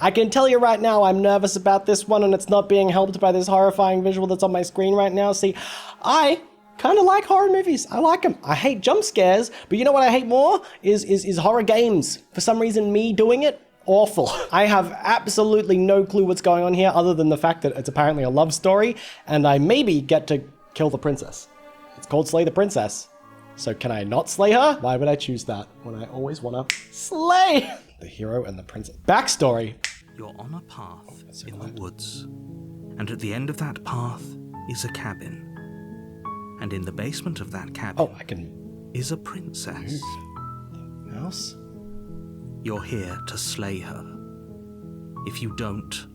I can tell you right now, I'm nervous about this one, and it's not being helped by this horrifying visual that's on my screen right now. See, I kind of like horror movies. I like them. I hate jump scares, but you know what I hate more? Is horror games. For some reason, me doing it, awful. I have absolutely no clue what's going on here other than the fact that it's apparently a love story, and I maybe get to kill the princess. It's called Slay the Princess. So can I not slay her? Why would I choose that when I always want to slay the hero and the princess? Backstory. You're on a path in the woods, and at the end of that path is a cabin. And in the basement of that cabin is a princess. Mouse? You're here to slay her. If you don't,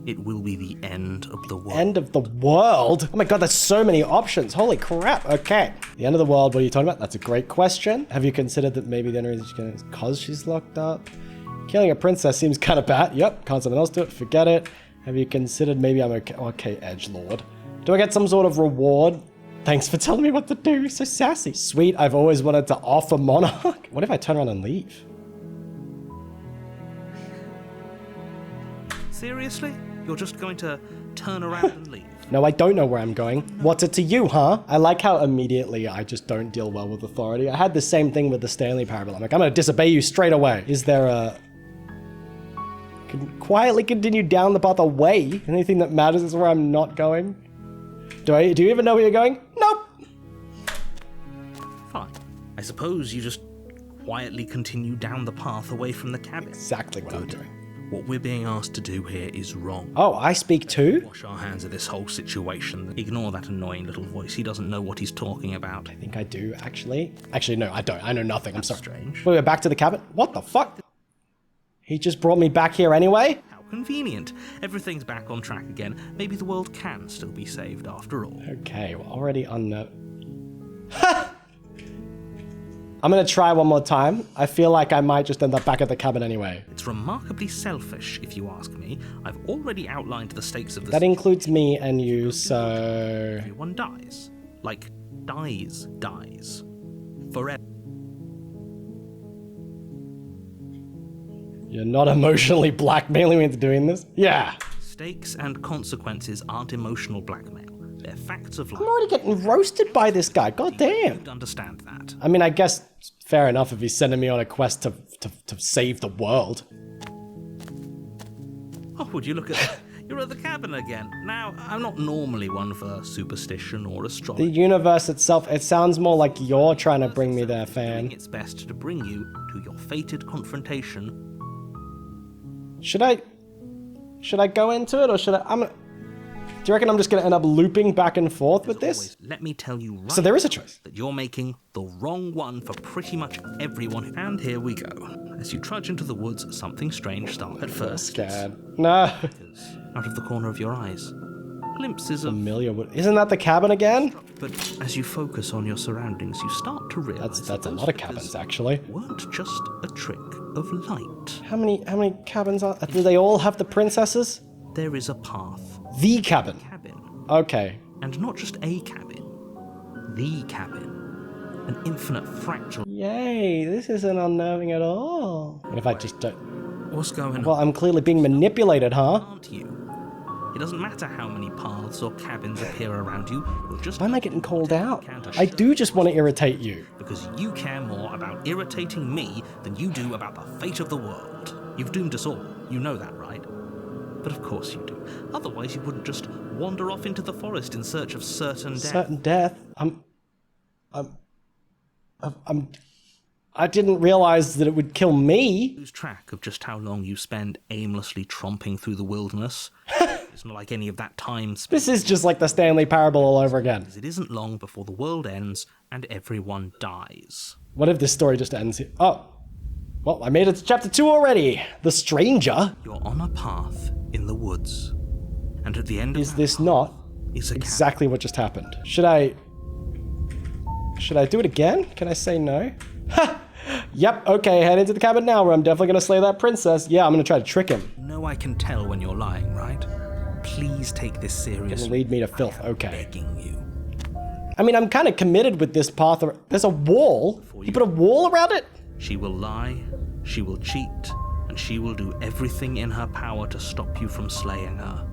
it will be the end of the world. End of the world? Oh my god, there's so many options. Holy crap. Okay. The end of the world, what are you talking about? That's a great question. Have you considered that maybe the only reason she's going to is because she's locked up? Killing a princess seems kind of bad. Yep, can't someone else do it? Forget it. Have you considered maybe I'm okay? Okay, edgelord. Do I get some sort of reward? Thanks for telling me what to do. So sassy. Sweet, I've always wanted to offer monarch. What if I turn around and leave? Seriously? You're just going to turn around and leave? No, I don't know where I'm going. What's it to you, huh? I like how immediately I just don't deal well with authority. I had the same thing with the Stanley Parable. I'm like, I'm gonna disobey you straight away. Is there a... quietly continue down the path away? Anything that matters is where I'm not going? Do you even know where you're going? Nope. Fine. I suppose you just quietly continue down the path away from the cabin. Exactly what I'm doing. What we're being asked to do here is wrong. Oh, I speak too? Wash our hands of this whole situation. Ignore that annoying little voice. He doesn't know what he's talking about. I think I do, actually. Actually, no, I don't. I know nothing. I'm sorry. Strange. Wait, we're back to the cabin? What the fuck? He just brought me back here anyway? How convenient. Everything's back on track again. Maybe the world can still be saved after all. Okay, we're already on I'm gonna try one more time. I feel like I might just end up back at the cabin anyway. It's remarkably selfish, if you ask me. I've already outlined the stakes of this. That includes me and you, so... Everyone dies. Like, dies. Forever. You're not emotionally blackmailing me into doing this? Yeah. Stakes and consequences aren't emotional blackmail. They're facts of life. I'm already getting roasted by this guy. God damn. You'd understand that. I mean, I guess fair enough if he's sending me on a quest to save the world. Oh, would you look at that? You're at the cabin again. Now, I'm not normally one for superstition or astrology. The universe itself, it sounds more like you're trying to bring me there, fan. Doing its best to bring you to your fated confrontation. Should I go into it or should I? Do you reckon I'm just going to end up looping back and forth with this? Always, let me tell you right so there is a choice. That you're making the wrong one for pretty much everyone. And here we go. As you trudge into the woods, something strange starts. At first, scared. No. Out of the corner of your eyes, glimpses of familiar wood. Isn't that the cabin again? But as you focus on your surroundings, you start to realize that's a lot of cabins, actually. Weren't just a trick of light. How many cabins are? Do they all have the princesses? There is a path. The cabin. Okay. And not just a cabin. The cabin. An infinite fractal. Yay, this isn't unnerving at all. What if I just don't... What's going on? Well, I'm clearly being manipulated, huh? Aren't you? It doesn't matter how many paths or cabins appear around you. You'll just... Why am I getting called out? I do just want to irritate you. Because you care more about irritating me than you do about the fate of the world. You've doomed us all. You know that, right? But of course you do. Otherwise you wouldn't just wander off into the forest in search of certain death. Certain death? I didn't realize that it would kill me. Lose track of just how long you spend aimlessly tromping through the wilderness. It's not like any of that time spent. This is just like the Stanley Parable all over again. It isn't long before the world ends and everyone dies. What if this story just ends here? Oh. Well, I made it to chapter 2 already. The Stranger. You're on a path in the woods. And at the end of this not exactly what just happened? Should I do it again? Can I say no? Ha! Yep, okay, head into the cabin now where I'm definitely gonna slay that princess. Yeah, I'm gonna try to trick him. No, I can tell when you're lying, right? Please take this seriously. It'll lead me to filth, okay. Begging you. I mean, I'm kind of committed with this path. There's a wall? You put a wall around it? She will lie, she will cheat, and and she will do everything in her power to stop you from slaying her.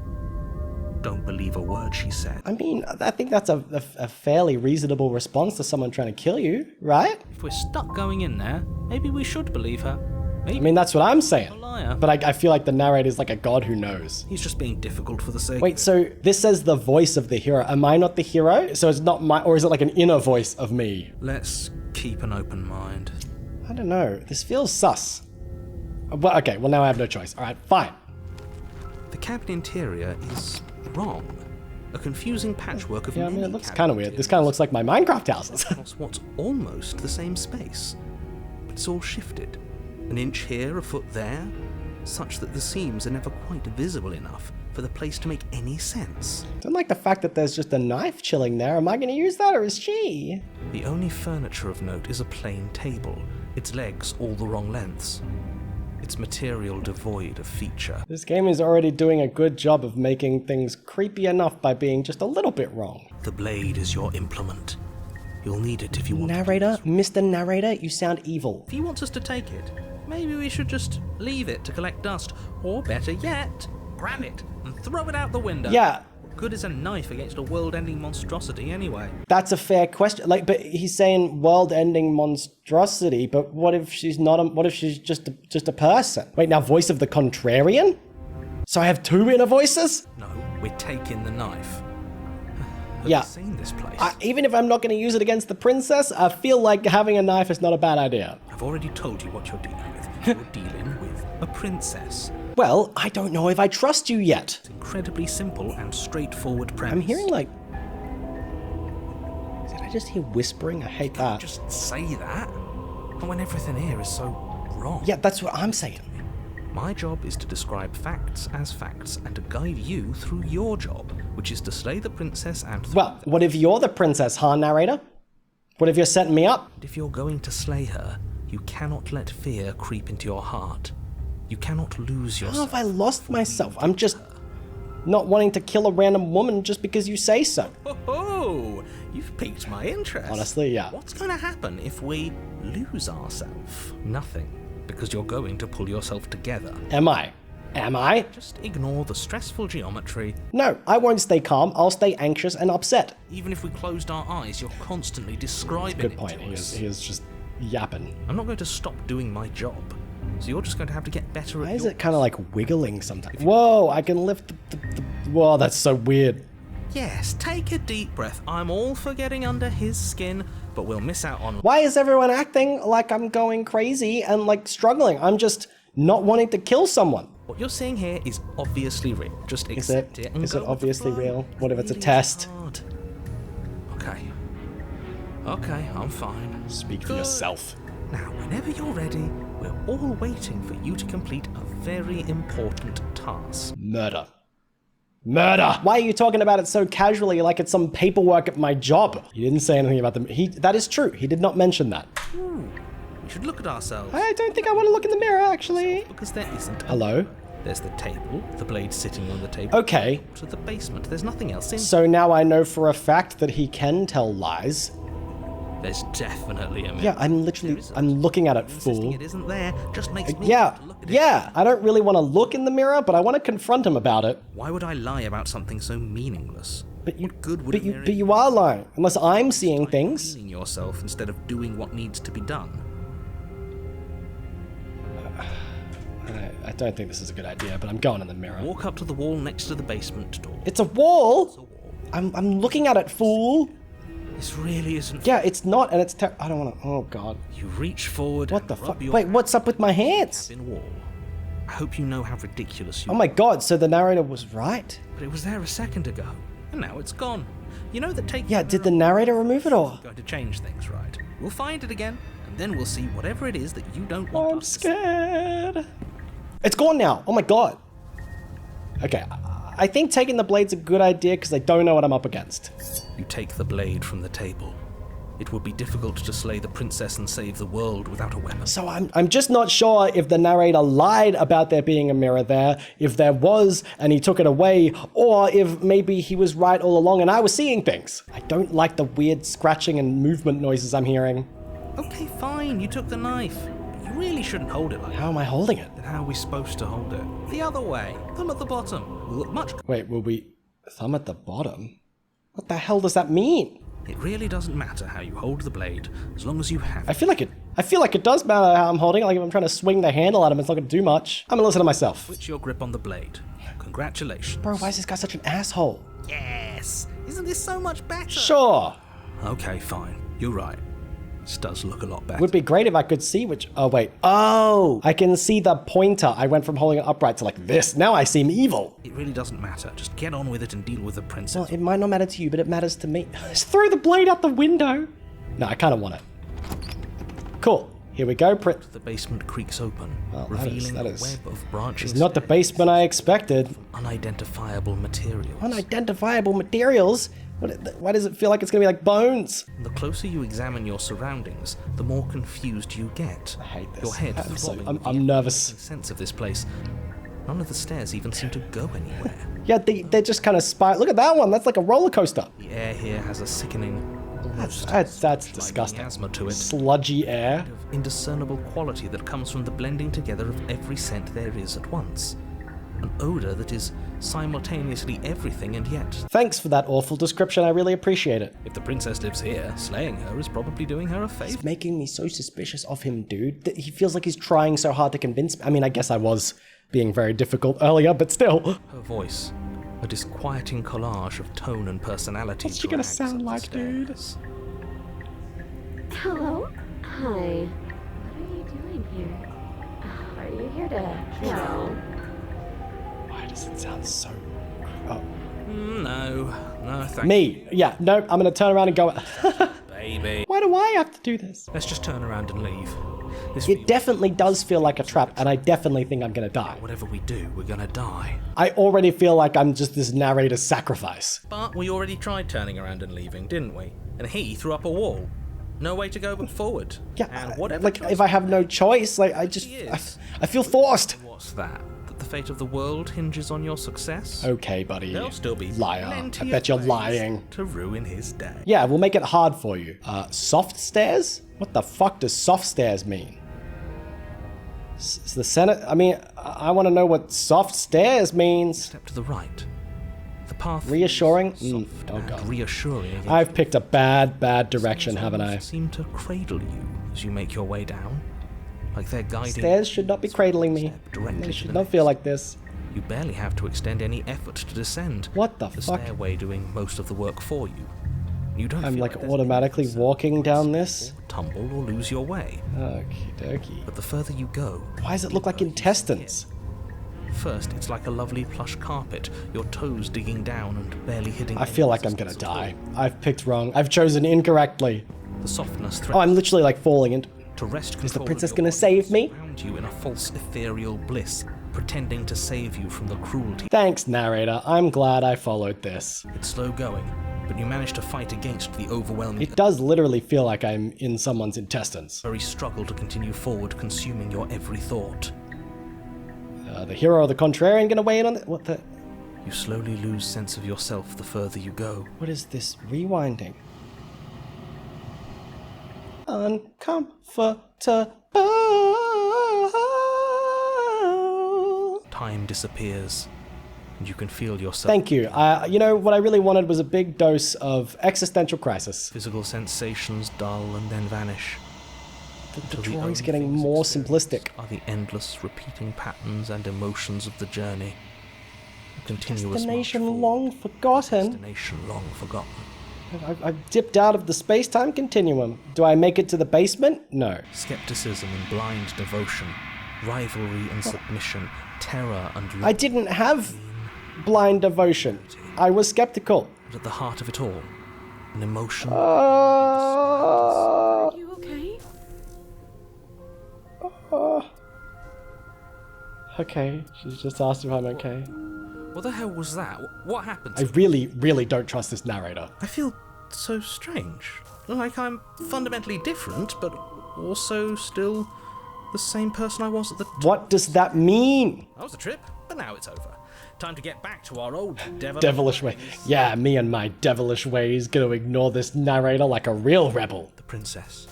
Don't believe a word she said. I mean, I think that's a fairly reasonable response to someone trying to kill you, right? If we're stuck going in there, maybe we should believe her. Maybe I mean, that's what I'm saying. a liar. But I feel like the narrator's like a god who knows. He's just being difficult for the sake Wait, of it. so this says the voice of the hero. Am I not the hero? So it's not my, or is it like an inner voice of me? Let's keep an open mind. I don't know. This feels sus. Well, okay, well now I have no choice. All right, fine. The cabin interior is wrong. A confusing patchwork of Yeah, I mean, many it looks cabin kind of weird. This kind of looks like my Minecraft houses. across what's almost the same space. But it's all shifted. An inch here, a foot there, such that the seams are never quite visible enough for the place to make any sense. Don't like the fact that there's just a knife chilling there. Am I going to use that or is she? The only furniture of note is a plain table, its legs all the wrong lengths. Its material devoid of feature. This game is already doing a good job of making things creepy enough by being just a little bit wrong. The blade is your implement. You'll need it if you want Narrator? Mr. Narrator, you sound evil. If he wants us to take it, maybe we should just leave it to collect dust. Or better yet, grab it and throw it out the window. Yeah, What good is a knife against a world-ending monstrosity anyway? that's a fair question. Like, but he's saying world-ending monstrosity, but what if she's not a, what if she's just a person? Wait, now voice of the contrarian? So I have two inner voices? No, we're taking the knife. Have Yeah. you seen this place? Even if I'm not going to use it against the princess, I feel like having a knife is not a bad idea. I've already told you what you're dealing with. You're dealing with a princess. Well, I don't know if I trust you yet. It's incredibly simple and straightforward premise. I'm hearing like... Did I just hear whispering? I hate that. Just say that. And when everything here is so wrong. Yeah, that's what I'm saying. My job is to describe facts as facts and to guide you through your job, which is to slay the princess and... Well, what if you're the princess, huh, narrator? What if you're setting me up? If you're going to slay her, you cannot let fear creep into your heart. You cannot lose How yourself. have I lost myself? I'm just not wanting to kill a random woman just because you say so. Oh, you've piqued my interest. Honestly, yeah. What's going to happen if we lose ourselves? Nothing, because you're going to pull yourself together. Am I? Am I? Just ignore the stressful geometry. No, I won't stay calm. I'll stay anxious and upset. Even if we closed our eyes, you're constantly describing Good it point. to He us. is just yapping. I'm not going to stop doing my job, so you're just going to have to get better at Why is yours. it kind of like wiggling sometimes? Whoa, I can lift the... Whoa, that's so weird. Yes, take a deep breath. I'm all for getting under his skin, but we'll miss out on... Why is everyone acting like I'm going crazy and like struggling? I'm just not wanting to kill someone. What you're seeing here is obviously real. Just Is accept it? it and Is go it with the obviously flow. real? What if it's a Really test? hard. Okay. Okay, I'm fine. Speak for Good. yourself. Now, whenever you're ready, we're all waiting for you to complete a very important task. Murder. Murder! Why are you talking about it so casually like it's some paperwork at my job? You didn't say anything about them. That is true. He did not mention that. We should look at ourselves. I don't think I want to look in the mirror, actually. Because there isn't. Hello? There's the table, the blade sitting on the table. Okay, To the basement. There's nothing else in. so now I know for a fact that he can tell lies. There's definitely a mirror. Yeah, I'm literally, I'm looking at it, Insisting fool. it isn't there just makes me Yeah, want to look at it. yeah. I don't really want to look in the mirror, but I want to confront him about it. Why would I lie about something so meaningless? But you, What good would but a you, mirror but you are lying. Unless I'm seeing things. healing yourself instead of doing what needs to be done? I don't think this is a good idea, but I'm going in the mirror. Walk up to the wall next to the basement door. It's a wall. I'm looking at it, fool. This really isn't. Yeah, it's not, and it's I don't want to. Oh god. You reach forward. What and the rub fuck? your Wait, what's up with my hands? in wall. I hope you know how ridiculous you Oh my god, so the narrator was right? But it was there a second ago, and now it's gone. You know that taking Yeah, did the narrator remove it or? going to change things, right? We'll find it again, and then we'll see whatever it is that you don't want I'm us to see. scared. It's gone now. Oh my god. Okay, I think taking the blade's a good idea because I don't know what I'm up against. You take the blade from the table. It would be difficult to slay the princess and save the world without a weapon. So I'm just not sure if the narrator lied about there being a mirror there, if there was and he took it away, or if maybe he was right all along and I was seeing things. I don't like the weird scratching and movement noises I'm hearing. Okay, fine, you took the knife. You really shouldn't hold it like How that. am I holding it? Then how are we supposed to hold it? The other way. Thumb at the bottom. Will look much... Wait, will we thumb at the bottom? What the hell does that mean? It really doesn't matter how you hold the blade, as long as you have I feel like it does matter how I'm holding it. Like if I'm trying to swing the handle at him, it's not gonna do much. I'm gonna listen to myself. Switch your grip on the blade. Congratulations. Bro, why is this guy such an asshole? Yes! Isn't this so much better? Sure. Okay, fine. You're right. This does look a lot better. Would be great if I could see which... Oh, wait. Oh! I can see the pointer. I went from holding it upright to like this. Now I seem evil. It really doesn't matter. Just get on with it and deal with the princess. Well, it might not matter to you, but it matters to me. Just throw the blade out the window. No, I kind of want it. Cool. Here we go. The basement creaks open, Well, revealing that a is web of branching It's not the basement I expected. unidentifiable materials. Unidentifiable materials? Why does it feel like it's gonna be like bones? The closer you examine your surroundings, the more confused you get. I hate this. Your head I'm nervous. sense of this place. None of the stairs even seem to go anywhere. Yeah, they're just kind of Look at that one. That's like a roller coaster. The air here has a sickening, almost That's disgusting. miasma to it. Sludgy air. Indiscernible quality that comes from the blending together of every scent there is at once. An odor that is simultaneously everything and yet. Thanks for that awful description. I really appreciate it. If the princess lives here, slaying her is probably doing her a It's favor. making me so suspicious of him, dude. That he feels like he's trying so hard to convince me. I mean, I guess I was being very difficult earlier, but still. Her voice, a disquieting collage of tone and personality. What's she gonna drags sound up the like, dude? stairs. Hello? Hi. What are you doing here? Are you here to... No. Why does it sound so... Oh. No, thank Me. Yeah, no, I'm gonna turn around and go... you, baby. Why do I have to do this? Let's just turn around and leave. This It definitely does feel like a trap, and I definitely think I'm gonna die. Whatever we do, we're gonna die. I already feel like I'm just this narrator's sacrifice. But we already tried turning around and leaving, didn't we? And he threw up a wall. No way to go but forward. Yeah, and whatever like, choice if I have no choice, like, I feel forced. What's that? That the fate of the world hinges on your success? Okay, buddy. There'll still be Liar. plenty I bet of you're ways lying. to ruin his day. Yeah, we'll make it hard for you. Soft stairs? What the fuck does soft stairs mean? Is the Senate... I mean, I want to know what soft stairs means. Step to the right. The path Reassuring? is soft Oh and god. reassuring. against I've picked a bad direction, haven't I? seem to cradle you as you make your way down, like they're guiding. Stairs should not be cradling me. Step directly They to should the not next. feel like this. You barely have to extend any effort to descend. What the The fuck? stairway doing most of the work for you. You don't. I'm feel like there's automatically any walking down this? tumble or lose your way. Okie dokie. But the further you go, Why does it look like intestines? first it's like a lovely plush carpet, your toes digging down and barely hitting. I feel like I'm gonna die. I've picked wrong. I've chosen incorrectly. The softness Oh, I'm literally like falling into... to wrest Is the control of princess your gonna body, save me? surround you in a false ethereal bliss, pretending to save you from the cruelty. Thanks, narrator. I'm glad I followed this. It's slow going, but you manage to fight against the overwhelming It does literally feel like I'm in someone's intestines. very struggle to continue forward, consuming your every thought. The hero or the contrarian gonna weigh in on it? What the... You slowly lose sense of yourself the further you go. What is this rewinding? Uncomfortable. Time disappears, and you can feel yourself. Thank you. You know, what I really wanted was a big dose of existential crisis. Physical sensations dull and then vanish. The Until drawing's only getting things more experienced simplistic. Are the endless repeating patterns and emotions of the journey. A continuous Destination march forward. long forgotten. Destination long forgotten. I've dipped out of the space-time continuum. Do I make it to the basement? No. Skepticism and blind devotion, rivalry and submission, terror and love. I didn't have blind devotion. I was skeptical. But at the heart of it all, an emotion. Are you okay? Okay, she's just asked if I'm okay. What the hell was that? What happened? I really, really don't trust this narrator. I feel so strange. Like I'm fundamentally different, but also still the same person I was at the What does that mean? That was a trip, but now it's over. Time to get back to our old Devilish way. Yeah, me and my devilish ways gonna ignore this narrator like a real rebel. The princess.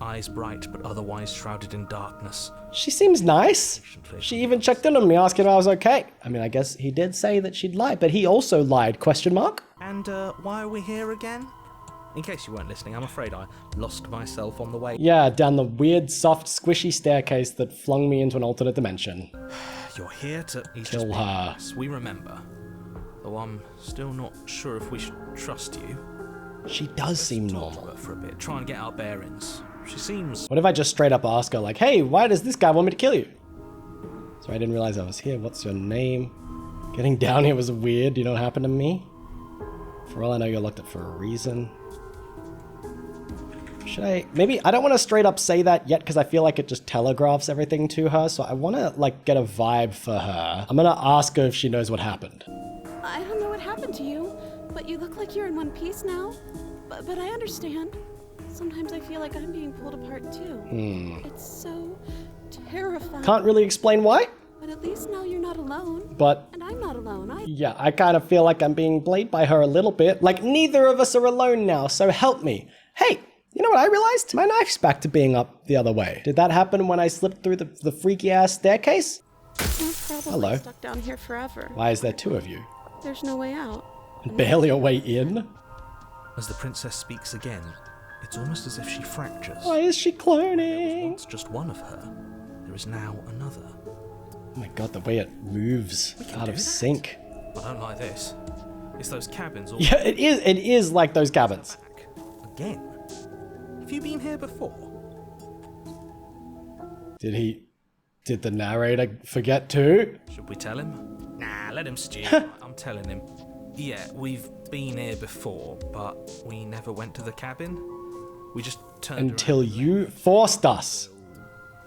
eyes bright but otherwise shrouded in darkness. She seems nice. She even checked in on me asking if I was okay. I mean, I guess he did say that she'd lied, but he also lied, question mark? And why are we here again? In case you weren't listening, I'm afraid I lost myself on the way. Yeah, down the weird, soft, squishy staircase that flung me into an alternate dimension. You're here to Kill her. Yes, we remember. Though I'm still not sure if we should trust you. She does seem Talk to normal. her for a bit, try and get our bearings. She seems... What if I just straight up ask her, like, hey, why does this guy want me to kill you? Sorry, I didn't realize I was here. What's your name? Getting down here was weird. You know what happened to me? For all I know, you're locked up for a reason. Should I? Maybe I don't want to straight up say that yet because I feel like it just telegraphs everything to her. So I want to like get a vibe for her. I'm going to ask her if she knows what happened. I don't know what happened to you, but you look like you're in one piece now. But I understand. Sometimes I feel like I'm being pulled apart too. It's so terrifying. Can't really explain why, But at least now you're not alone. but And I'm not alone. yeah, I kind of feel like I'm being played by her a little bit. Like neither of us are alone now, so help me. Hey, you know what I realized? My knife's back to being up the other way. Did that happen when I slipped through the freaky ass staircase? You're probably Hello. stuck down here forever. Why is there two of you? There's no way out. And barely a way in? As the princess speaks again, it's almost as if she fractures. Why is she cloning? Once just one of her, there is now another. Oh my god, the way it moves out do of that. sync. I don't like this. It's those cabins all Yeah, it is like those cabins. back. Again. Have you been here before? Did the narrator forget too? Should we tell him? Nah, let him stew. I'm telling him. Yeah, we've been here before, but we never went to the cabin. We just turned Until around. you forced us.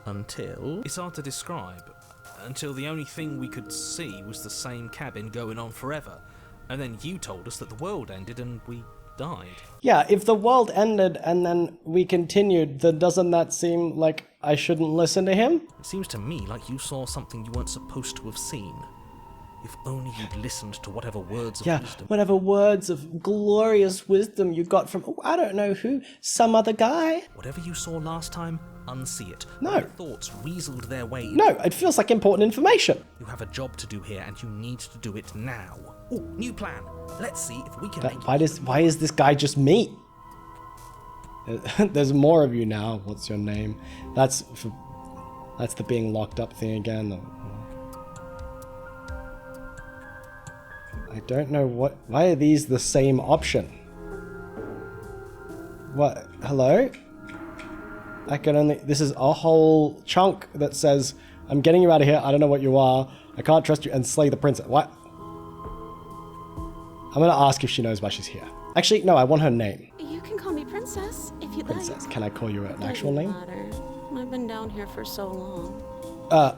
Until? It's hard to describe. Until the only thing we could see was the same cabin going on forever. And then you told us that the world ended and we died. Yeah, if the world ended and then we continued, then doesn't that seem like I shouldn't listen to him? It seems to me like you saw something you weren't supposed to have seen. If only you'd listened to whatever words of Yeah, wisdom. whatever words of glorious wisdom you got from, I don't know who, some other guy. Whatever you saw last time, unsee it. No. Your thoughts weaseled their way. No, it feels like important information. You have a job to do here and you need to do it now. Oh, new plan. Let's see if we can make Why is this guy just me? There's more of you now. What's your name? That's the being locked up thing again. I don't know why are these the same option? What? Hello? I can only, this is a whole chunk that says, I'm getting you out of here. I don't know what you are. I can't trust you and slay the princess. What? I'm gonna ask if she knows why she's here. Actually, no, I want her name. You can call me Princess if you'd Princess. like. Can I call you an actual Doesn't name? matter. I've been down here for so long.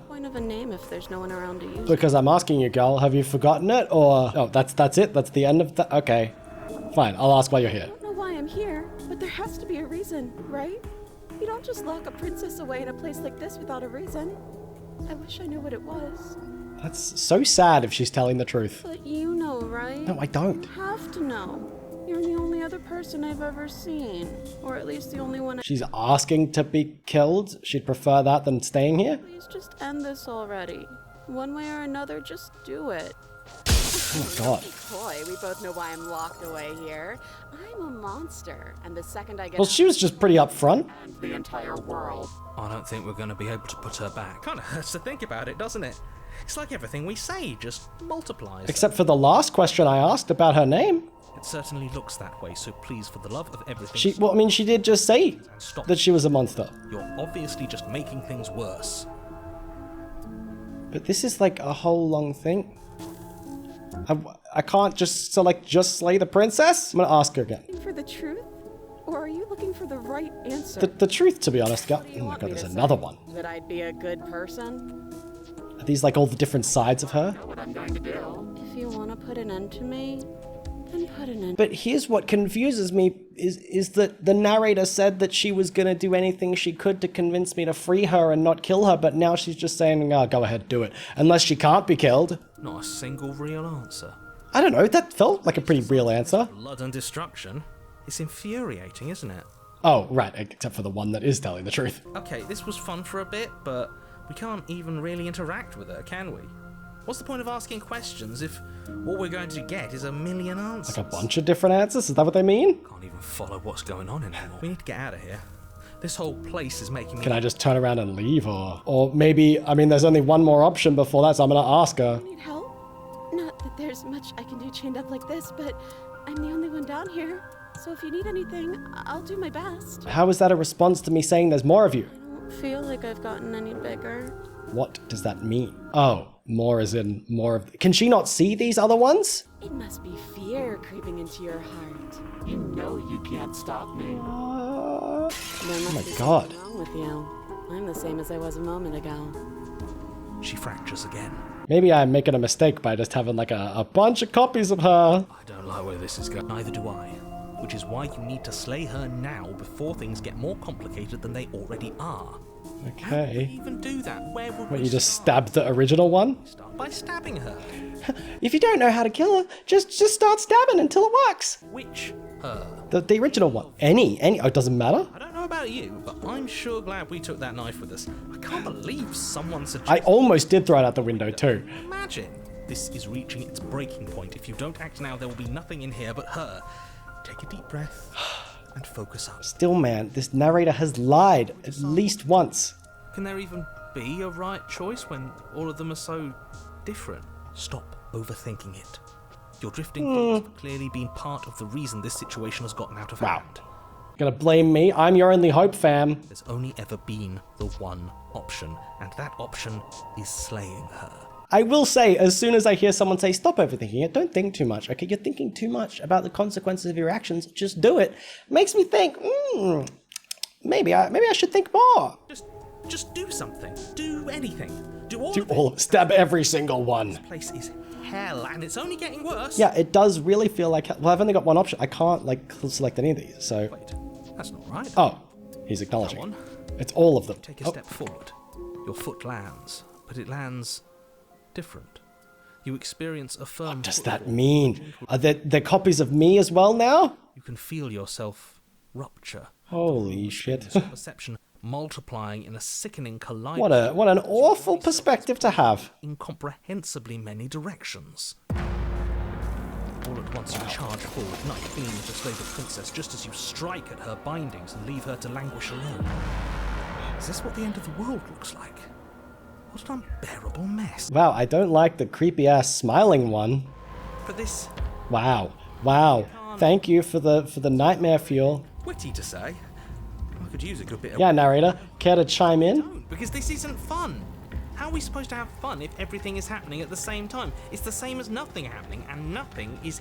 Point of a name if there's no one around to use it. Because I'm asking you, girl, have you forgotten it? Or, oh, that's it? That's the end of that? Okay. Fine, I'll ask why you're here. I don't know why I'm here, but there has to be a reason, right? You don't just lock a princess away in a place like this without a reason. I wish I knew what it was. That's so sad if she's telling the truth. But you know, right? No, I don't. You have to know. You're the only other person I've ever seen. Or at least the only one She's asking to be killed. She'd prefer that than staying here. Please just end this already. One way or another, just do it. Oh, God. Boy, we both know why I'm locked away here. I'm a monster, and the second I get Well, she was just pretty upfront. the entire world. I don't think we're going to be able to put her back. Kind of hurts to think about it, doesn't it? It's like everything we say just multiplies. Except for the last question I asked about her name. It certainly looks that way, so please, for the love of everything... She did just say Stop. that she was a monster. You're obviously just making things worse. But this is like a whole long thing. I can't just select just slay the princess? I'm gonna ask her again. Looking for the truth? Or are you looking for the right answer? The truth, to be honest, girl. What do you Oh my want god, me there's to say? another one. That I'd be a good person? Are these like all the different sides of her? What I'm going to do? If you want to put an end to me, then put an end. But here's what confuses me is that the narrator said that she was gonna do anything she could to convince me to free her and not kill her, but now she's just saying, oh, go ahead, do it. Unless she can't be killed. Not a single real answer. I don't know, that felt like a pretty real answer. Blood and destruction. It's infuriating, isn't it? Oh, right, except for the one that is telling the truth. Okay, this was fun for a bit, but we can't even really interact with her, can we? What's the point of asking questions if all we're going to get is a million answers? Like a bunch of different answers? Is that what they mean? Can't even follow what's going on anymore. We need to get out of here. This whole place is making me... Can I just turn around and leave, or maybe, I mean, there's only one more option before that, so I'm gonna ask her. Need help? Not that there's much I can do chained up like this, but I'm the only one down here. So if you need anything, I'll do my best. How is that a response to me saying there's more of you? I don't feel like I've gotten any bigger. What does that mean? Oh, more as in more of... Can she not see these other ones? It must be fear creeping into your heart. You know you can't stop me. There must my be God. something wrong with you. I'm the same as I was a moment ago. She fractures again. Maybe I'm making a mistake by just having like a bunch of copies of her. I don't like where this is going. Neither do I. Which is why you need to slay her now before things get more complicated than they already are. How would we Okay. even do that? Where would What, we you just start? stabbed the original one? Start by stabbing her. If you don't know how to kill her, just start stabbing until it works. Which her? The original one. Any. Oh, it doesn't matter? I don't know about you, but I'm sure glad we took that knife with us. I can't believe someone I suggested... almost did throw it out the window too. Imagine! This is reaching its breaking point. If you don't act now, there will be nothing in here but her. Take a deep breath and focus up. Still, man, this narrator has lied at least once. Can there even be a right choice when all of them are so different? Stop overthinking it. Your drifting thoughts have clearly been part of the reason this situation has gotten out of Wow. hand. Gonna blame me? I'm your only hope, fam. There's only ever been the one option, and that option is slaying her. I will say, as soon as I hear someone say, stop overthinking it, don't think too much, okay? You're thinking too much about the consequences of your actions, just do it. Makes me think, maybe I should think more. Just do something. Do anything. Do all Do of it. all, stab every single one. This place is hell, and it's only getting worse. Yeah, it does really feel like, well, I've only got one option. I can't, like, select any of these, so. Wait, that's not right. Oh, he's acknowledging. Go on. It's all of them. Take a step forward. Your foot lands, but it lands different. You experience a firm... What does that mean? Are there copies of me as well now? You can feel yourself rupture. Holy shit. Perception multiplying in a sickening collide. What an awful perspective to have. Incomprehensibly many directions. All at once you charge forward, knife beaming to slay the princess just as you strike at her bindings and leave her to languish alone. Is this what the end of the world looks like? What an unbearable mess. Wow, I don't like the creepy ass smiling one. For this Wow. Thank you for the nightmare fuel. witty to say, I could use a good bit of... Yeah, narrator, care to chime in? Don't, because this isn't fun. How are we supposed to have fun if everything is happening at the same time? It's the same as nothing happening, and nothing is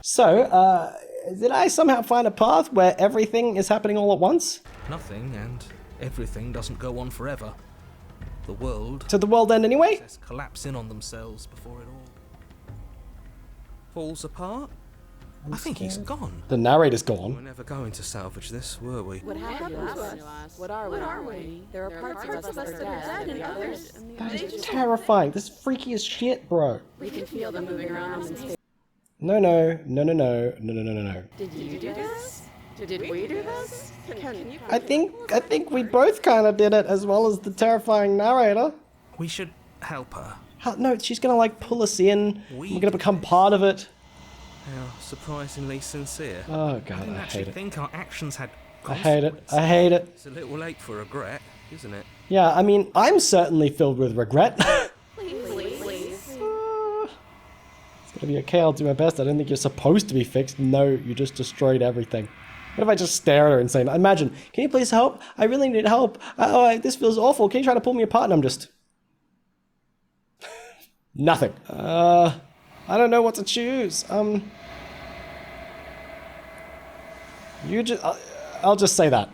So, did I somehow find a path where everything is happening all at once? nothing, and everything doesn't go on forever. The world To the world end anyway? collapse in on themselves before it all falls apart. I think he's gone. The narrator's We're gone. never going to salvage this, were we? What happened to us? What are we? There are parts of us that are dead, and others. That is terrifying. This is freaky as shit, bro. We can feel them moving around in space. No. Did you do this? Did we do this? Can you? I think we both kind of did it, as well as the terrifying narrator. We should help her. No, she's gonna like pull us in. We're gonna become part of it. How surprisingly sincere. Oh I god, didn't I actually hate it. think our actions had I hate it. consequences. I hate it. It's a little late for regret, isn't it? Yeah, I mean, I'm certainly filled with regret. Please. It's gonna be okay, I'll do my best. I don't think you're supposed to be fixed. No, you just destroyed everything. What if I just stare at her and say, imagine, can you please help? I really need help. This feels awful. Can you try to pull me apart? And I'm just... Nothing. I don't know what to choose. You just... I'll just say that.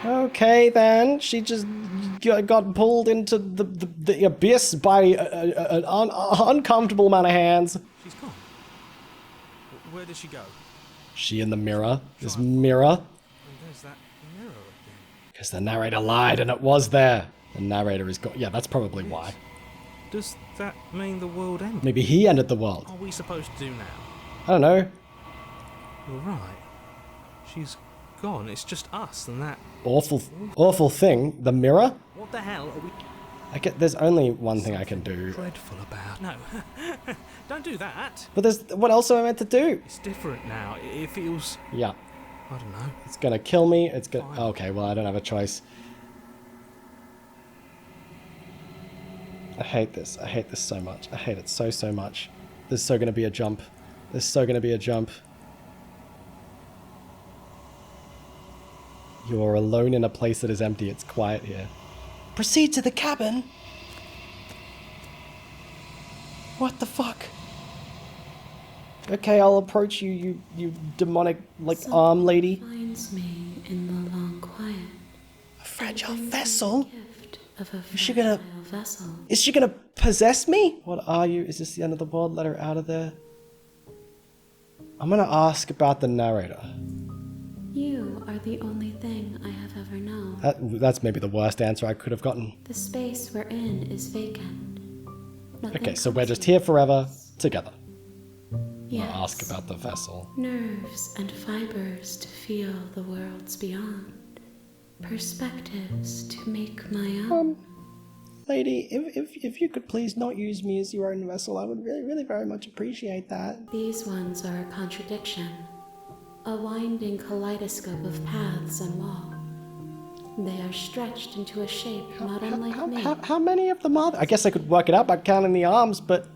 Okay, then. She just got pulled into the abyss by an uncomfortable amount of hands. She's gone. Where did she go? She in the mirror. This mirror. And there's that mirror again. Because the narrator lied and it was there. The narrator is gone. Yeah, that's probably why. Does that mean the world ended? Maybe he ended the world. What are we supposed to do now? I don't know. You're right. She's gone. It's just us and that. Awful thing. The mirror? What the hell are we There's only one thing I can do. dreadful about? No. Don't do that. But what else am I meant to do? It's different now. It feels... Yeah. I don't know. It's gonna kill me. It's gonna... Fine. Okay, well, I don't have a choice. I hate this. I hate this so much. I hate it so much. There's so gonna be a jump. There's so gonna be a jump. You're alone in a place that is empty. It's quiet here. Proceed to the cabin? What the fuck? Okay, I'll approach you, you demonic, like, arm lady. Finds me in the long quiet. A fragile vessel? Gift of a Is she gonna... fragile vessel. Is she gonna possess me? What are you? Is this the end of the world? Let her out of there. I'm gonna ask about the narrator. You are the only thing I have ever known. That's maybe the worst answer I could have gotten. The space we're in is vacant. Nothing Okay, so we're comes just with here us. forever, together. Yes. I'll ask about the vessel. Nerves and fibers to feel the worlds beyond. Perspectives to make my own. Lady, if you could please not use me as your own vessel, I would really very much appreciate that. These ones are a contradiction. A winding kaleidoscope of paths and wall. They are stretched into a shape not unlike me. How many of them are there? I guess I could work it out by counting the arms, but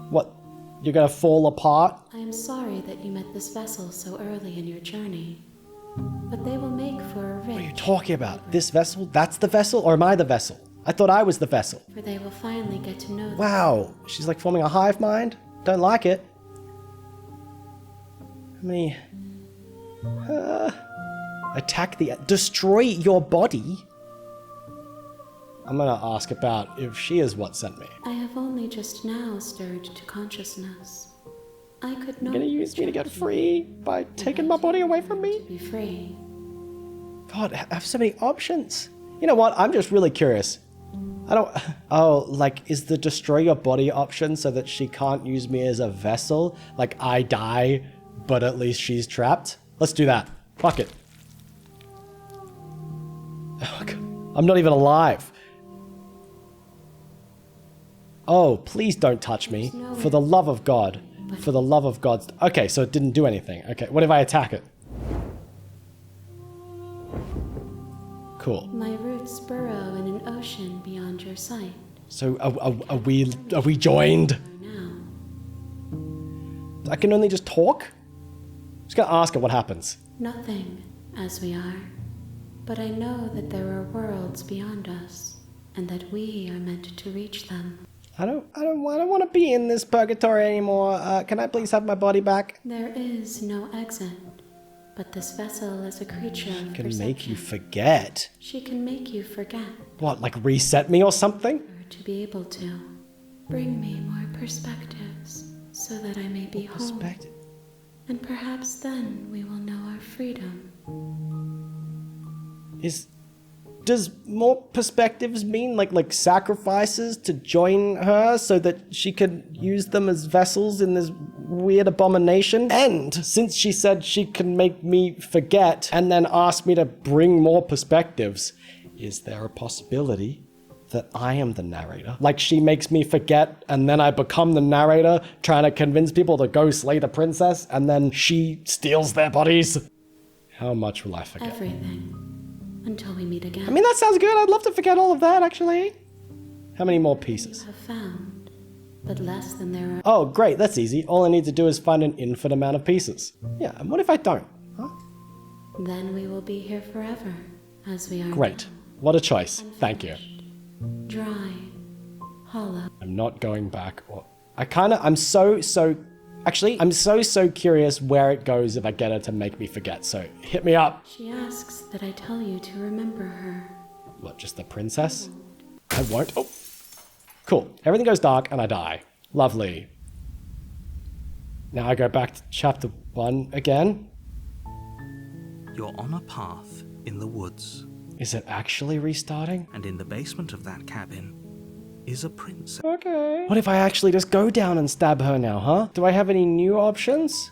what? You're gonna fall apart? I am sorry that you met this vessel so early in your journey. But they will make for a rich... What are you talking about? This vessel? That's the vessel? Or am I the vessel? I thought I was the vessel. For they will finally get to know... Wow, she's like forming a hive mind? Don't like it. How many... attack the... Destroy your body? I'm gonna ask about if she is what sent me. I have only just now stirred to consciousness. I could not... You're gonna use me to get free by taking my body away from me? Be free. God, I have so many options. You know what? I'm just really curious. I don't... Oh, like, is the destroy your body option so that she can't use me as a vessel? Like, I die, but at least she's trapped? Let's do that. Fuck it. Oh, God. I'm not even alive. Oh, please don't touch me. For the love of God. For the love of God. Okay, so it didn't do anything. Okay, what if I attack it? Cool. My roots burrow in an ocean beyond your sight. So are we joined? Now, I can only just talk? I'm just gonna ask her what happens. nothing as we are. But I know that there are worlds beyond us, and that we are meant to reach them. I don't want to be in this purgatory anymore. Can I please have my body back? There is no exit, but this vessel is a creature of Can perception. make you forget. She can make you forget, What, like reset me or something? or to be able to. Bring me more perspectives, so that I may be whole. Perspective. And perhaps then we will know our freedom. Does more perspectives mean like sacrifices to join her so that she could use them as vessels in this weird abomination? And since she said she can make me forget and then ask me to bring more perspectives, is there a possibility that I am the narrator? Like she makes me forget and then I become the narrator trying to convince people to go slay the princess and then she steals their bodies? How much will I forget? Everything. Until we meet again. I mean, that sounds good. I'd love to forget all of that, actually. How many more pieces? Have found, but less than there are. Oh, great. That's easy. All I need to do is find an infinite amount of pieces. Yeah, and what if I don't? Huh? Then we will be here forever, as we are. Great. What a choice. Thank you. now. Dry, hollow. I'm not going back. I'm so curious where it goes if I get her to make me forget. So hit me up. She asks that I tell you to remember her. What, just the princess? I won't. Oh, cool. Everything goes dark and I die. Lovely. Now I go back to chapter 1 again. You're on a path in the woods. Is it actually restarting? And in the basement of that cabin is a princess. Okay. What if I actually just go down and stab her now, huh? Do I have any new options?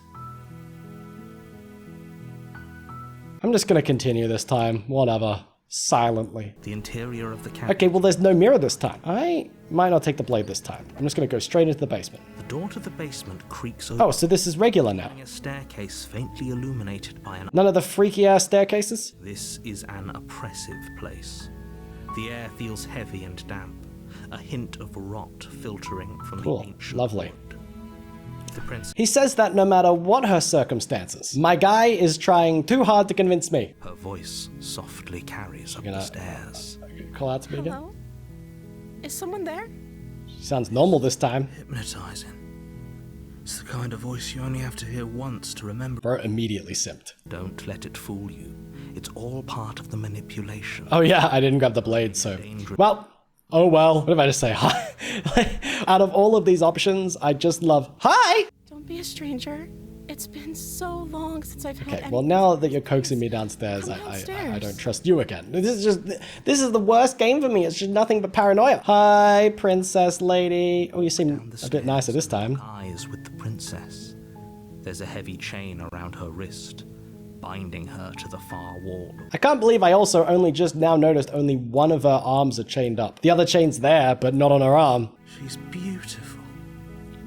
I'm just gonna continue this time. Whatever. Silently. The interior of the cabin. Okay, well there's no mirror this time. I might not take the blade this time. I'm just gonna go straight into the basement. The door to the basement creaks open. Oh, so this is regular now. A staircase faintly illuminated by an... None of the freaky ass staircases? This is an oppressive place. The air feels heavy and damp. A hint of rot filtering from Cool. the ancient Lovely. wood. The prince... He says that no matter what her circumstances, my guy is trying too hard to convince me. Her voice softly carries up the stairs. Call out to me again. Hello? Is someone there? She sounds normal this time. Hypnotizing. It's the kind of voice you only have to hear once to remember. Bro immediately simped. Don't let it fool you. It's all part of the manipulation. Oh yeah, I didn't grab the blade, so... Well, oh well. What did I just say? Hi. Out of all of these options, I just love... Hi! Don't be a stranger. It's been so long since I've had Okay, any... well now that you're coaxing me downstairs, Come I downstairs. don't trust you again. This is the worst game for me. It's just nothing but paranoia. Hi, princess lady. Oh, you seem a bit nicer this time. Eyes with the princess. There's a heavy chain around her wrist, binding her to the far wall. I can't believe I also only just now noticed only one of her arms are chained up. The other chain's there, but not on her arm. She's beautiful.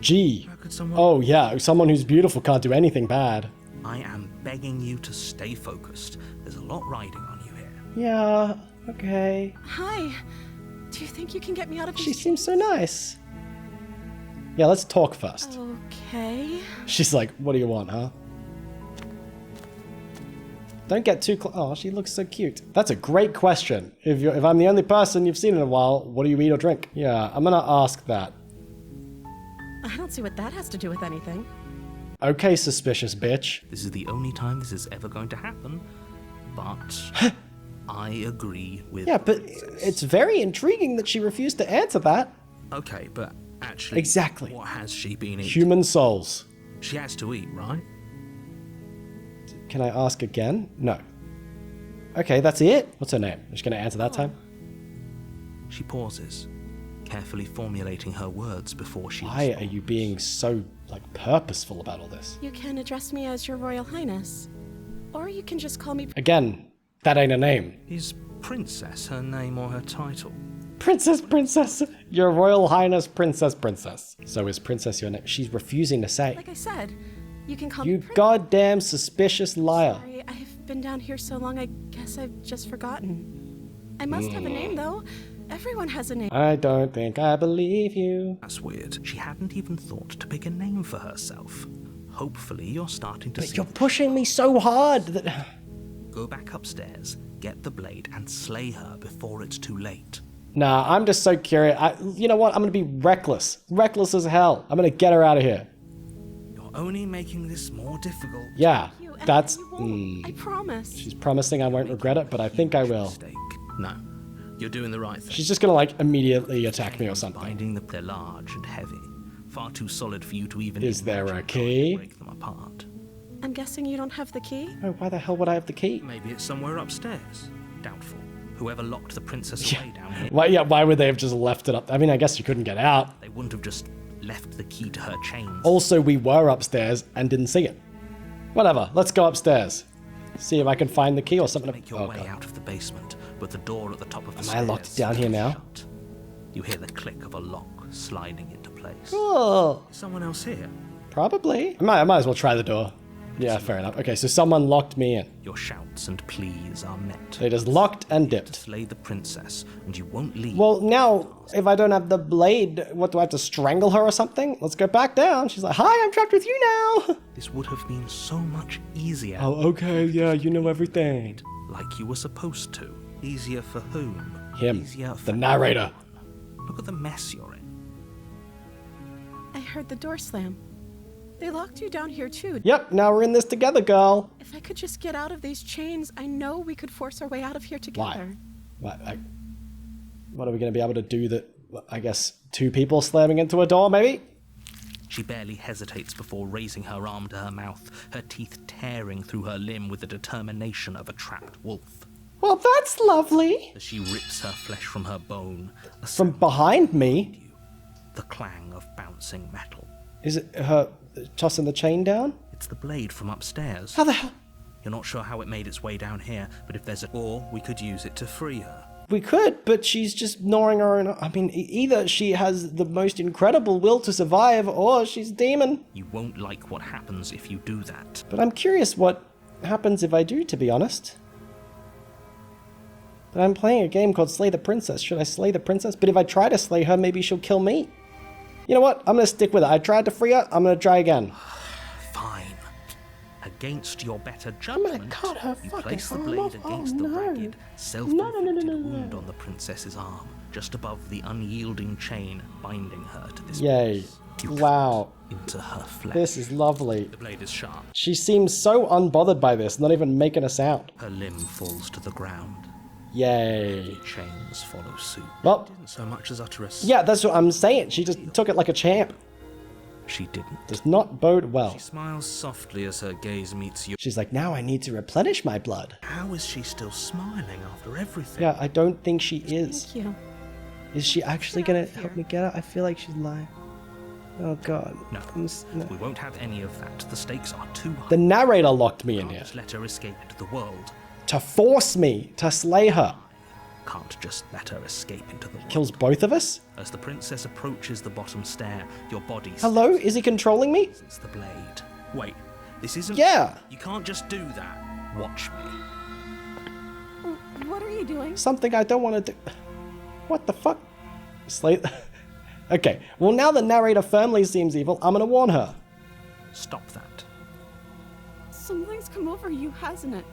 Gee. How could someone... Oh yeah, someone who's beautiful can't do anything bad. I am begging you to stay focused. There's a lot riding on you here. Yeah, okay. Hi. Do you think you can get me out of She these... seems so nice. Yeah, let's talk first. Okay. She's like, what do you want, huh? Don't get too close. Oh, she looks so cute. That's a great question. If I'm the only person you've seen in a while, what do you eat or drink? Yeah, I'm gonna ask that. I don't see what that has to do with anything. Okay, suspicious bitch. This is the only time this is ever going to happen, but I agree with... Yeah, but it's very intriguing that she refused to answer that. Okay, but actually... Exactly. What has she been eating? Human souls. She has to eat, right? Can I ask again? No. Okay, that's it? What's her name? Is she gonna answer that time? She pauses, carefully formulating her words before she... Why are you being so, like, purposeful about all this? You can address me as Your Royal Highness. Or you can just call me... Again, that ain't a name. Is Princess her name or her title? Princess. Your Royal Highness, Princess. So is Princess your name? She's refusing to say. Like I said, you can call You me... goddamn suspicious liar. Sorry, I've been down here so long, I guess I've just forgotten. I must have a name, though. Everyone has a name. I don't think I believe you. That's weird. She hadn't even thought to pick a name for herself. Hopefully you're starting to But see... you're pushing me so hard that... Go back upstairs, get the blade, and slay her before it's too late. Nah, I'm just so curious. You know what? I'm gonna be reckless. Reckless as hell. I'm gonna get her out of here. You're only making this more difficult. Yeah, You, and that's... you won't. I promise. She's promising I won't regret it, but I think I will. Mistake. No, you're doing the right thing. She's just gonna, like, immediately attack me or something. Binding them, they're large and heavy. Far too solid for you to even... Is there a imagine key? trying to break them apart. I'm guessing you don't have the key? Oh, why the hell would I have the key? Maybe it's somewhere upstairs. Doubtful. Whoever locked the princess away down here, Why would they have just left it up? I mean, I guess you couldn't get out. they wouldn't have just left the key to her chains. Also, we were upstairs and didn't see it. Whatever, let's go upstairs. See if I can find the key or something. Make your Oh, way God. out of the basement, but the door at the top of the Am stairs I locked down here now? shut. You hear the click of a lock sliding into place. Cool. Is someone else here? Probably. I might as well try the door. Yeah, fair enough. Okay, so someone locked me in. Your shouts and pleas are met. They just locked and dipped. Slay the princess, and you won't leave. Well, now, if I don't have the blade, what, do I have to strangle her or something? Let's go back down. She's like, hi, I'm trapped with you now. This would have been so much easier. Oh, okay, yeah, you know everything. Like you were supposed to. Easier for whom? Him, Easier for the narrator. everyone. Look at the mess you're in. I heard the door slam. They locked you down here too. Yep, now we're in this together, girl. If I could just get out of these chains, I know we could force our way out of here together. What are we going to be able to do that, I guess, two people slamming into a door, maybe? She barely hesitates before raising her arm to her mouth, her teeth tearing through her limb with the determination of a trapped wolf. Well, that's lovely. As she rips her flesh from her bone, a From sound behind me? you, the clang of bouncing metal. Is it her tossing the chain down? It's the blade from upstairs. How the hell? You're not sure how it made its way down here, but if there's a... Or we could use it to free her. We could, but she's just gnawing her own... I mean, either she has the most incredible will to survive, or she's a demon. You won't like what happens if you do that. But I'm curious what happens if I do, to be honest. But I'm playing a game called Slay the Princess. Should I slay the princess? But if I try to slay her, maybe she'll kill me. You know what? I'm gonna stick with it. I tried to free her, I'm gonna try again. Fine. Against your better gonna judgment, cut her you fucking place the arm blade off. against Oh, the no. ragged, self-inflicted No. wound on the princess's arm, just above the unyielding chain binding her to this Yay. place. You Wow. cut into her flesh. This is lovely. The blade is sharp. She seems so unbothered by this, not even making a sound. Her limb falls to the ground. Yay. Chains follow suit. Well, Didn't so much as utter a yeah, that's what I'm saying. She just took it like a champ. She didn't. Does not bode well. She smiles softly as her gaze meets yours. She's like, now I need to replenish my blood. How is she still smiling after everything? Yeah, I don't think she is. Thank you. Is she actually gonna help me get out? I feel like she's lying. Oh god. No, No. we won't have any of that. The stakes are too high. The narrator locked me in Can't here. just let her escape into the world. To force me to slay her. Can't just let her escape into the world. Kills both of us? As the princess approaches the bottom stair, your body Hello? Is he controlling me? senses the blade. Wait, this isn't... Yeah. You can't just do that. Watch me. What are you doing? Something I don't want to do. What the fuck? Slay... Okay, well now the narrator firmly seems evil, I'm gonna warn her. Stop that. Something's come over you, hasn't it?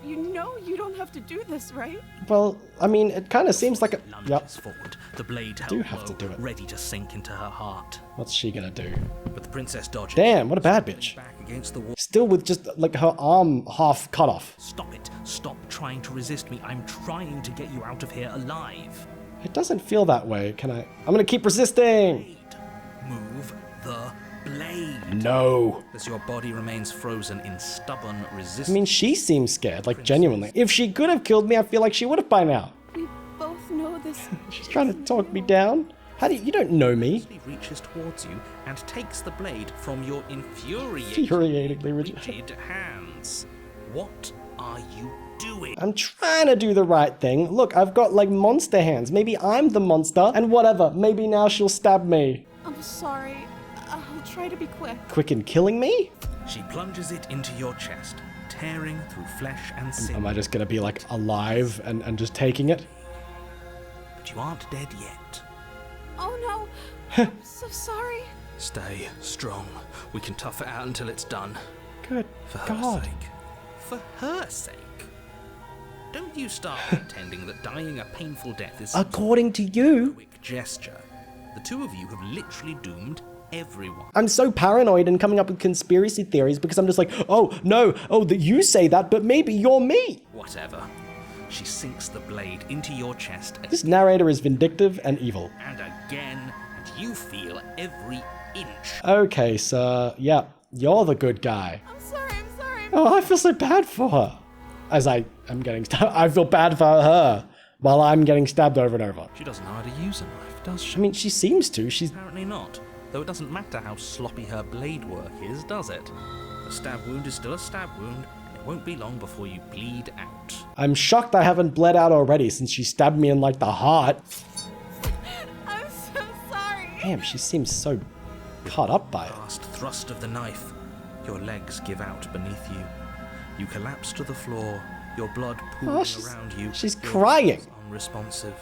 You know you don't have to do this, right? Well, I mean, it kind of seems like a... Lunges Yep. forward, the blade do held have to low, do it. ready to sink into her heart. What's she gonna do? But the princess dodges. Damn, what a bad bitch. Back against the wall. Still with just, like, her arm half cut off. Stop it. Stop trying to resist me. I'm trying to get you out of here alive. It doesn't feel that way, can I? I'm gonna keep resisting! Blade. Move the blade. No. As your body remains frozen in stubborn resistance. I mean, she seems scared, like, genuinely. If she could have killed me, I feel like she would have by now. We both know this. She's trying to talk me down. How do you don't know me? He reaches towards you and takes the blade from your Infuriatingly rigid. rigid hands. What are you doing? I'm trying to do the right thing. Look, I've got, like, monster hands. Maybe I'm the monster, and whatever. Maybe now she'll stab me. I'm sorry. I'll try to be quick. Quick in killing me? She plunges it into your chest, tearing through flesh and sinew. Am I just gonna be, like, alive and just taking it? But you aren't dead yet. Oh no. I'm so sorry. Stay strong. We can tough it out until it's done. Good For her God. sake. For her sake. Don't you start pretending that dying a painful death is some According to you, quick gesture. The two of you have literally doomed everyone. I'm so paranoid and coming up with conspiracy theories because I'm just like, oh, no, oh, that you say that, but maybe you're me. Whatever. She sinks the blade into your chest This narrator is vindictive and evil. and again, and you feel every inch. Okay, sir. Yeah, you're the good guy. I'm sorry. Oh, I feel so bad for her. As I am getting stabbed, I feel bad for her while I'm getting stabbed over and over. She doesn't know how to use a knife, does she? I mean, she seems to. She's... Apparently not. Though it doesn't matter how sloppy her blade work is, does it? A stab wound is still a stab wound, and it won't be long before you bleed out. I'm shocked I haven't bled out already since she stabbed me in, like, the heart. I'm so sorry. Damn, she seems so cut up by it. Last thrust of the knife. Your legs give out beneath you. You collapse to the floor, your blood pooling around you. she's your crying. eyes unresponsive.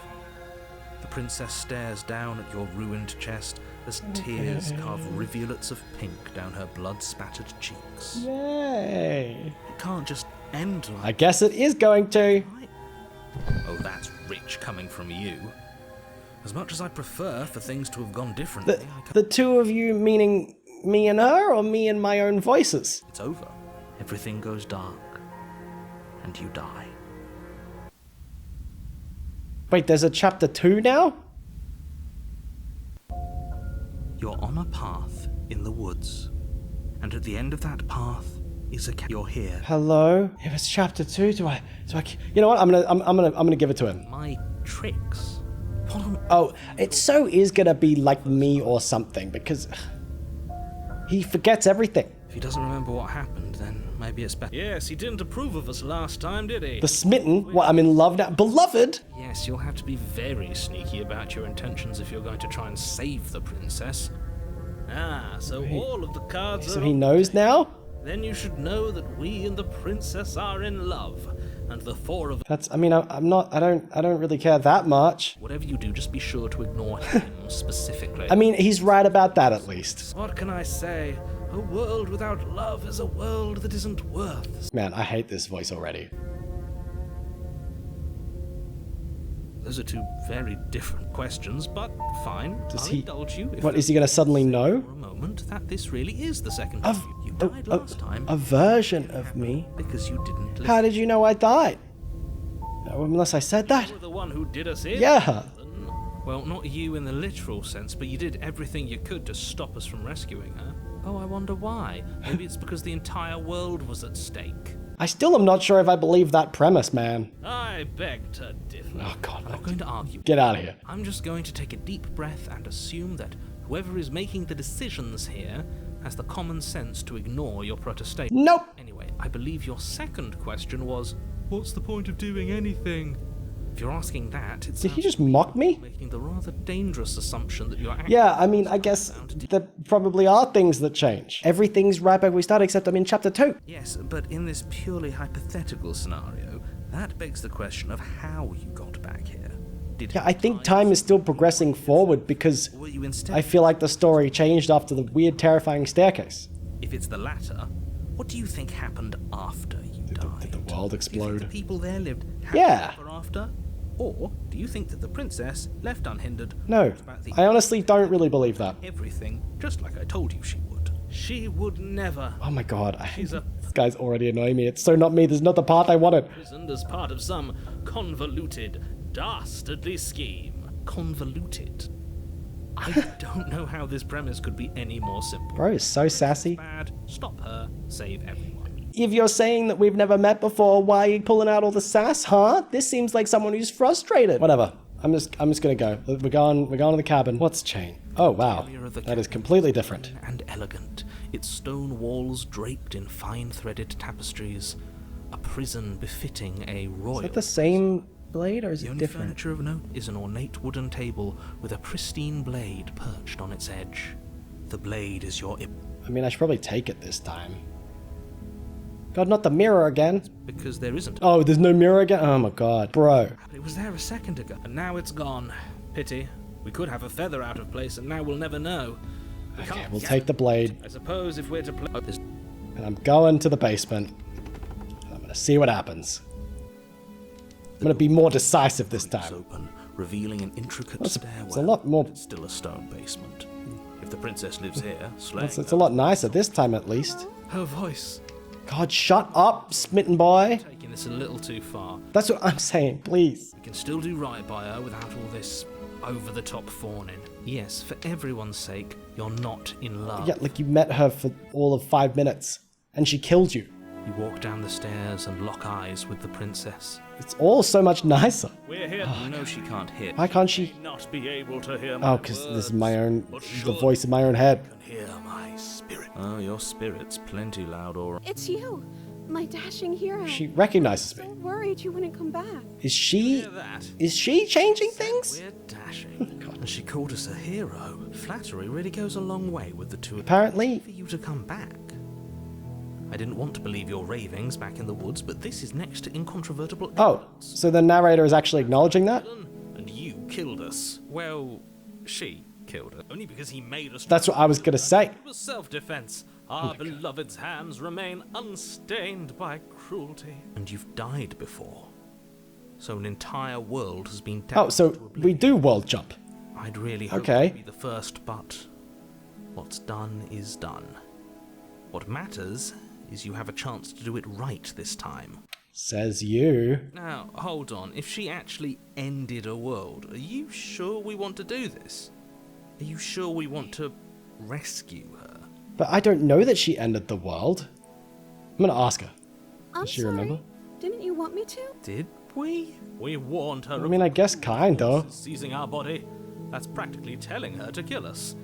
The princess stares down at your ruined chest as tears carve rivulets of pink down her blood-spattered cheeks. Yay. It can't just end I like guess it is going to. Oh, that's rich coming from you. As much as I prefer for things to have gone differently, The two of you meaning me and her, or me and my own voices? it's over. Everything goes dark, and you die. Wait, there's a chapter 2 now? You're on a path in the woods, and at the end of that path, is you're here. Hello? If it's chapter 2, do I, you know what? I'm gonna give it to him. My tricks? What on... Oh, it so is gonna be like me or something, because he forgets everything. If he doesn't remember what happened, then maybe it's better. Yes, he didn't approve of us last time, did he? The smitten? What, I'm in love now? Beloved? Yes, you'll have to be very sneaky about your intentions if you're going to try and save the princess. Ah, so all of the cards are... So he knows now? Then you should know that we and the princess are in love, and the four of... That's, I mean, I'm not, I don't really care that much. Whatever you do, just be sure to ignore him specifically. I mean, he's right about that at least. What can I say? A world without love is a world that isn't worth. Man, I hate this voice already. Those are two very different questions, but fine. Does I'll he... indulge you. What, is he gonna suddenly know? For a moment that this really is the second of you. You died last time. A version of me? Because you didn't listen. How did you know I died? No, unless I said that. You were the one who did us in. Yeah. Well, not you in the literal sense, but you did everything you could to stop us from rescuing her. Oh, I wonder why. Maybe it's because the entire world was at stake. I still am not sure if I believe that premise, man. I beg to differ. Oh, God. I'm not going to argue. Get out of here. I'm just going to take a deep breath and assume that whoever is making the decisions here has the common sense to ignore your protestation. Nope. Anyway, I believe your second question was, what's the point of doing anything? If you're asking that, it's Did he just mock me? making the rather dangerous assumption that you're actually... Yeah, I mean, I guess there probably are things that change. Everything's right back where we started, except I'm in chapter 2. Yes, but in this purely hypothetical scenario, that begs the question of how you got back here. Did Yeah, I think time is still progressing forward because were you instead... I feel like the story changed after the weird, terrifying staircase. If it's the latter, what do you think happened after you died? Did the world Do you think explode? the people there lived happily Yeah. ever after? Or do you think that the princess, left unhindered, No, brought back the I honestly don't really believe that. everything, just like I told you she would? She would never. Oh my god, She's a this guy's already annoying me. It's so not me, this is not the part I wanted. imprisoned as part of some convoluted, dastardly scheme. Convoluted? I don't know how this premise could be any more simple. Bro is so sassy. Bad, stop her, save everyone. If you're saying that we've never met before, why are you pulling out all the sass, huh? This seems like someone who's frustrated. Whatever. I'm just gonna go. We're going to the cabin. What's chain? Oh wow. That is completely different. And elegant, its stone walls draped in fine threaded tapestries, a prison befitting a royal. Is that the same blade or is The it only different? furniture of note is an ornate wooden table with a pristine blade perched on its edge. The blade is your I mean, I should probably take it this time. God, not the mirror again. because there isn't. Oh, there's no mirror again? Oh my god. Bro. But it was there a second ago, and now it's gone. Pity. We could have a feather out of place, and now we'll never know. We Okay, can't we'll get- take the blade. I suppose if we're to play... Oh, there's... And I'm going to the basement. And I'm gonna see what happens. I'm gonna be more decisive this It's time. open, revealing an intricate stairwell. It's a lot more... It's still a stone basement. If the princess lives here, slaying It's a lot nicer this time at least. her voice. God, shut up, smitten boy. Taking this a little too far. That's what I'm saying, please. We can still do right by her without all this over-the-top fawning. Yes, for everyone's sake, you're not in love. Yeah, like you met her for all of 5 minutes, and she killed you. You walk down the stairs and lock eyes with the princess. It's all so much nicer. We're here. You know she can't hit. Why can't she... Not be able to hear Oh, because this is my own... the voice in my own head. Hear my spirit. Oh, your spirit's plenty loud, all right. It's you, my dashing hero. She recognizes So me. worried you wouldn't come back. Is she... Hear that? Is she changing things? We're dashing. And she called us a hero. Flattery really goes a long way with the two of you. Apparently... For you to come back. I didn't want to believe your ravings back in the woods, but this is next to incontrovertible Oh, evidence. so the narrator is actually acknowledging that? And you killed us. Well, she killed us. Only because he made us... That's what I was gonna say. It was self-defense. Our beloved's hands remain unstained by cruelty. And you've died before. So an entire world has been Oh, so damned to we oblivion. do world jump. I'd really hope Okay. to be the first, but what's done is done. What matters is you have a chance to do it right this time. Says you. Now, hold on. If she actually ended a world, are you sure we want to do this? Are you sure we want to rescue her? But I don't know that she ended the world. I'm gonna ask her. I'm Does she sorry. remember? Didn't you want me to? Did we? We warned her. I mean, I guess kinda. Seizing our body. That's practically telling her to kill us.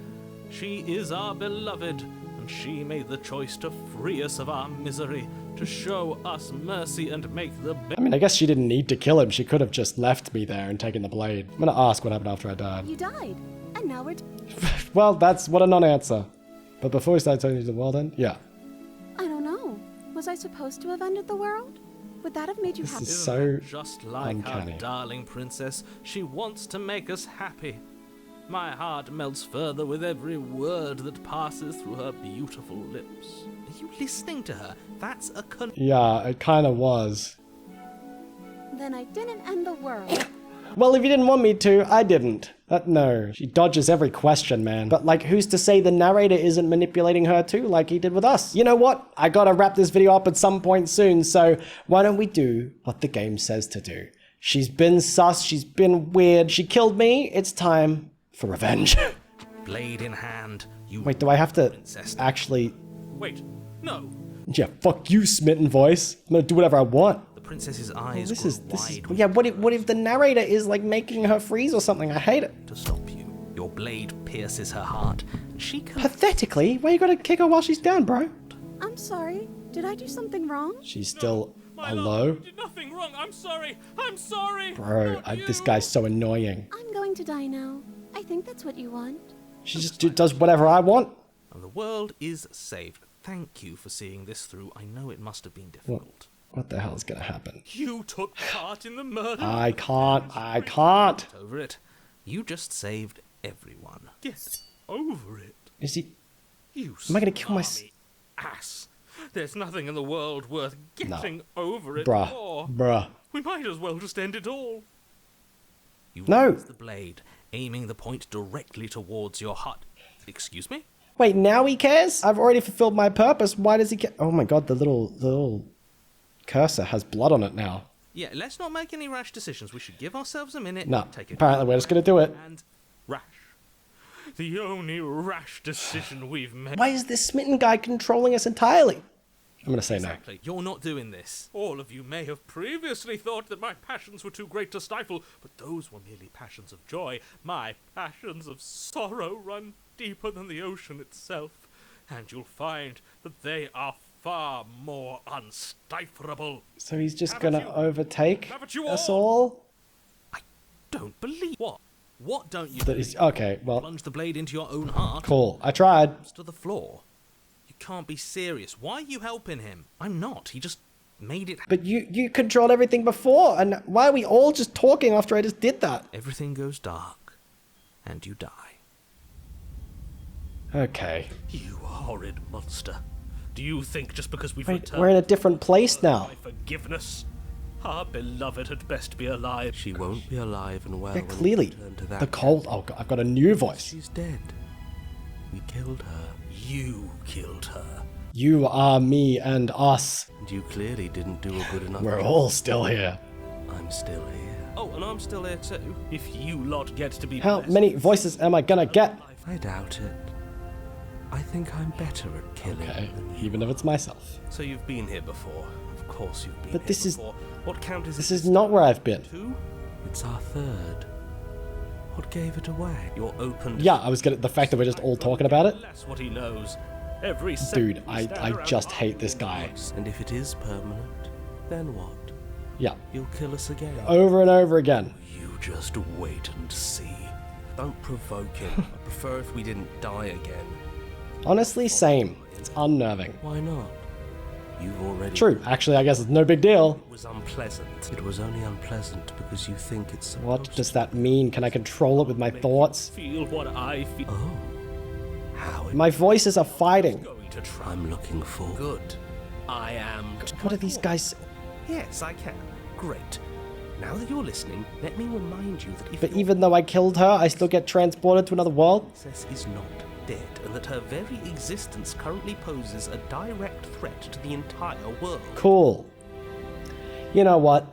She is our beloved, and she made the choice to free us of our misery, to show us mercy and make the I mean, I guess she didn't need to kill him. She could have just left me there and taken the blade. I'm gonna ask what happened after I died. You died, and now we're. Well, that's what a non-answer. But before we start telling you the world end, yeah. I don't know. Was I supposed to have ended the world? Would that have made you This happy? is so just like uncanny. our darling princess, she wants to make us happy. My heart melts further with every word that passes through her beautiful lips. Are you listening to her? That's a Yeah, it kind of was. Then I didn't end the world. Well, if you didn't want me to, I didn't. No, she dodges every question, man. But like, who's to say the narrator isn't manipulating her too, like he did with us? You know what? I gotta wrap this video up at some point soon, so why don't we do what the game says to do? She's been sus, she's been weird, she killed me, it's time for revenge. blade in hand. You Wait, do I have to princess. actually... Wait, no. Yeah, fuck you, smitten voice. I'm gonna do whatever I want. The princess's eyes This grow is wide yeah, what if the narrator is like making her freeze or something? I hate it. to stop you. Your blade pierces her heart, and she can Pathetically? Why you gotta kick her while she's down, bro? I'm sorry. Did I do something wrong? She's still My hello? love, I did nothing wrong. I'm sorry. I'm sorry. Bro, Not this you. guy's so annoying. I'm going to die now. I think that's what you want. She just does whatever I want. And the world is saved. Thank you for seeing this through. I know it must have been difficult. What the hell is gonna happen? You took part in the murder. I can't. Over it. You just saved everyone. Get over it. Is he... You Am I gonna kill my... smarmy ass. There's nothing in the world worth getting over it Bruh. for. Bruh. We might as well just end it all. You No. raise the blade, aiming the point directly towards your heart. Excuse me? Wait, now he cares? I've already fulfilled my purpose. Why does he care? Oh my god, the little cursor has blood on it now. Yeah, let's not make any rash decisions. We should give ourselves a minute. No, Take a apparently deep we're just gonna do it. breath and rash. The only rash decision we've made. Why is this smitten guy controlling us entirely? I'm gonna say no. Exactly. You're not doing this. All of you may have previously thought that my passions were too great to stifle, but those were merely passions of joy. My passions of sorrow run deeper than the ocean itself, and you'll find that they are far more unstifleable. So he's just Haven't gonna you- overtake haven't you us all? all? I don't believe what. What don't you? That is believe? okay. Well, Plunge the blade into your own heart. cool. I tried. To the floor. You can't be serious. Why are you helping him? I'm not. He just made it. But you controlled everything before, and why are we all just talking after I just did that? Everything goes dark, and you die. Okay. You horrid monster. Do you think just because we've Wait, returned we're in a different place now. my forgiveness, our beloved had best be alive? She won't be alive and well Yeah, when we clearly. return to that. The cold. Oh, God, I've got a new voice. She's dead. We killed her, You killed her. You are me and us. and you clearly didn't do a good enough We're job. all still here. I'm still here. Oh, and I'm still here too. If you lot get to be How blessed many with voices am I gonna get? I doubt it. I think I'm better at killing Okay, than you. even if it's myself. So you've been here before. Of course you've been But here this is- before. What count is This it? is not where I've been. Two? It's our third. What gave it away? You're open to Yeah, I was gonna. The fact that we're just all talking about it. That's what he knows. Every Dude, second we I stand around just hate this guy. And if it is permanent, then what? Yeah, You'll kill us again. over and over again. You just wait and see. Don't provoke him. I prefer if we didn't die again. Honestly, same. It's unnerving. Why not? You've already... True, actually, I guess it's no big deal. It was unpleasant. It was only unpleasant because you think it's supposed What does that mean? Can I control it with my thoughts? Feel what I feel. Oh. How it... My voices are fighting. Going to try. I'm looking for... Good. I am. What are these guys? Yes, I can. Great. Now that you're listening, let me remind you that if But your even though I killed her, I still get transported to another world? princess is not dead, and that her very existence currently poses a direct threat to the entire world. Cool. You know what?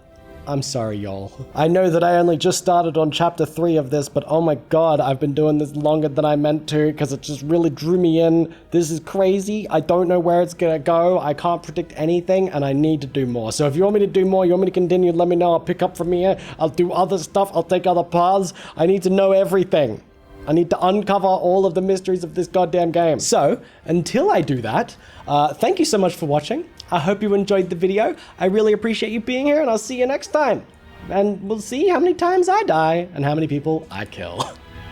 I'm sorry, y'all. I know that I only just started on chapter 3 of this, but oh my god, I've been doing this longer than I meant to because it just really drew me in. This is crazy. I don't know where it's gonna go. I can't predict anything, and I need to do more. So if you want me to do more, you want me to continue, let me know. I'll pick up from here. I'll do other stuff. I'll take other paths. I need to know everything. I need to uncover all of the mysteries of this goddamn game. So, until I do that, thank you so much for watching. I hope you enjoyed the video. I really appreciate you being here, and I'll see you next time. And we'll see how many times I die and how many people I kill.